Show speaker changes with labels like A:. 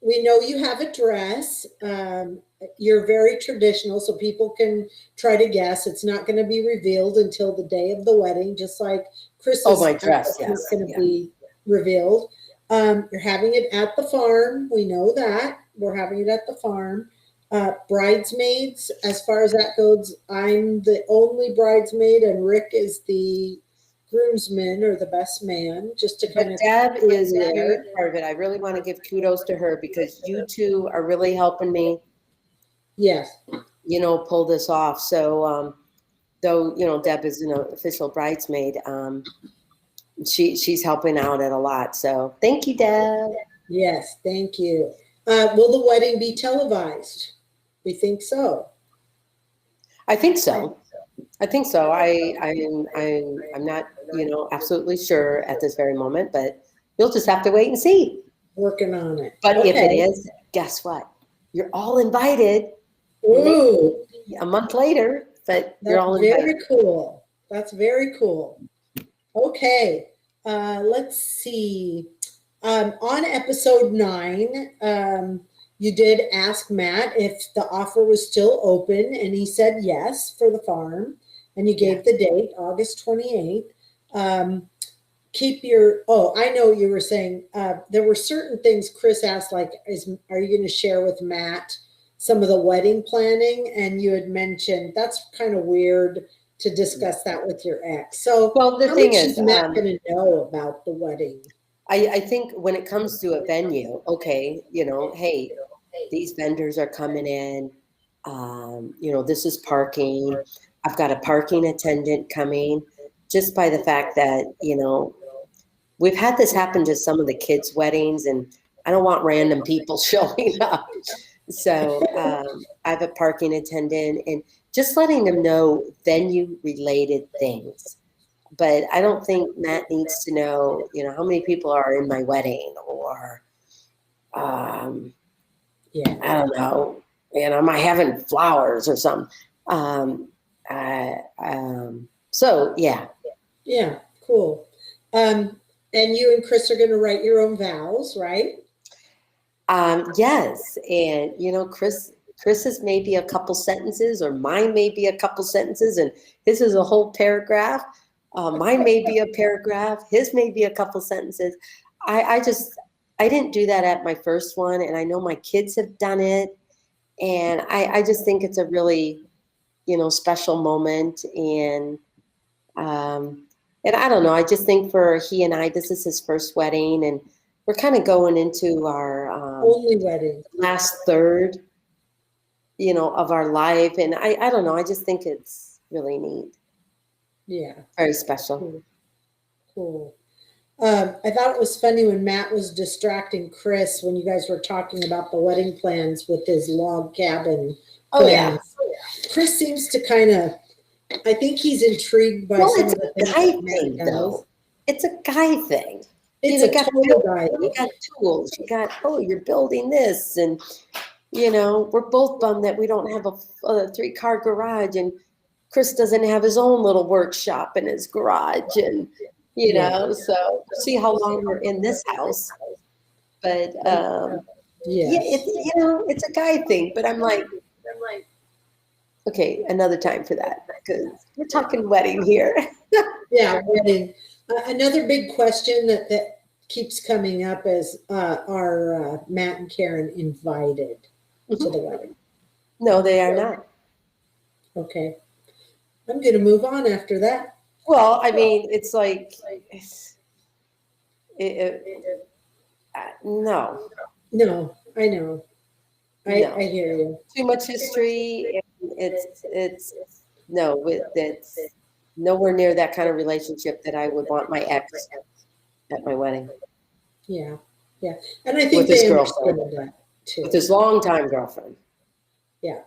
A: we know you have a dress. You're very traditional, so people can try to guess. It's not going to be revealed until the day of the wedding, just like
B: Oh,
A: Chris's
B: my dress,
A: outfit is
B: yes.
A: going to
B: Yeah.
A: be revealed. You're having it at the farm. We know that. We're having it at the farm. Bridesmaids, as far as that goes, I'm the only bridesmaid, and Rick is the groomsman or the best man, just to
B: But
A: kind of
B: Deb
A: clear
B: is
A: the
B: a
A: air.
B: huge part of it. I really want to give kudos to her because you two are really helping me,
A: Yes.
B: pull this off. So, though, Deb is an official bridesmaid, she's helping out at a lot. So thank you, Deb.
A: Yes, thank you. Will the wedding be televised? We think so.
B: I think so. I think so. I'm not, absolutely sure at this very moment, but you'll just have to wait and see.
A: Working on it.
B: But
A: okay.
B: if it is, guess what? You're all invited.
A: Ooh,
B: A month later, but you're all
A: that's
B: invited.
A: very cool. That's very cool. Okay, let's see. On episode 9, you did ask Matt if the offer was still open, and he said yes for the farm. And you gave the date, August 28th. I know you were saying there were certain things Chris asked, like, are you going to share with Matt some of the wedding planning? And you had mentioned that's kind of weird to discuss that with your ex. So
B: well, the
A: how
B: thing
A: much
B: is,
A: Matt going to know about the wedding?
B: I think when it comes to a venue, okay, hey, these vendors are coming in, this is parking. I've got a parking attendant coming, just by the fact that, we've had this happen to some of the kids' weddings, and I don't want random people showing up. So I have a parking attendant, and just letting them know venue-related things. But I don't think Matt needs to know, how many people are in my wedding, or, I don't know, am I having flowers or something? So, yeah.
A: Yeah, cool. And you and Chris are going to write your own vows, right?
B: Yes, and Chris's maybe a couple sentences, or mine may be a couple sentences, and his is a whole paragraph. Mine may be a paragraph. His may be a couple sentences. I didn't do that at my first one, and I know my kids have done it, and I just think it's a really, special moment, and I don't know. I just think for he and I, this is his first wedding, and we're kind of going into our
A: Only wedding.
B: last third, of our life, and I don't know. I just think it's really neat.
A: Yeah.
B: Very special.
A: Cool. I thought it was funny when Matt was distracting Chris when you guys were talking about the wedding plans with his log cabin.
B: Oh, yeah.
A: Chris seems to kind of, I think he's intrigued by some of the things
B: guy
A: that Matt
B: thing,
A: does.
B: though. It's a guy thing.
A: It's a total guy
B: You
A: thing.
B: got tools. You got, you're building this, and we're both bummed that we don't have a 3-car garage, and Chris doesn't have his own little workshop in his garage, and so we'll see how long we're in this house. But it's a guy thing. But I'm like, okay, another time for that, because we're talking wedding here.
A: Yeah, wedding. Another big question that keeps coming up is, are Matt and Karen invited to the wedding?
B: No, they are not.
A: Okay. I'm going to move on after that.
B: Well, I mean, it's like, no.
A: No, I know. I hear you.
B: Too much history. It's nowhere near that kind of relationship that I would want my ex at my wedding.
A: Yeah, yeah. And I think
B: with his
A: they
B: girlfriend,
A: understood that too.
B: with his longtime girlfriend.
A: Yeah,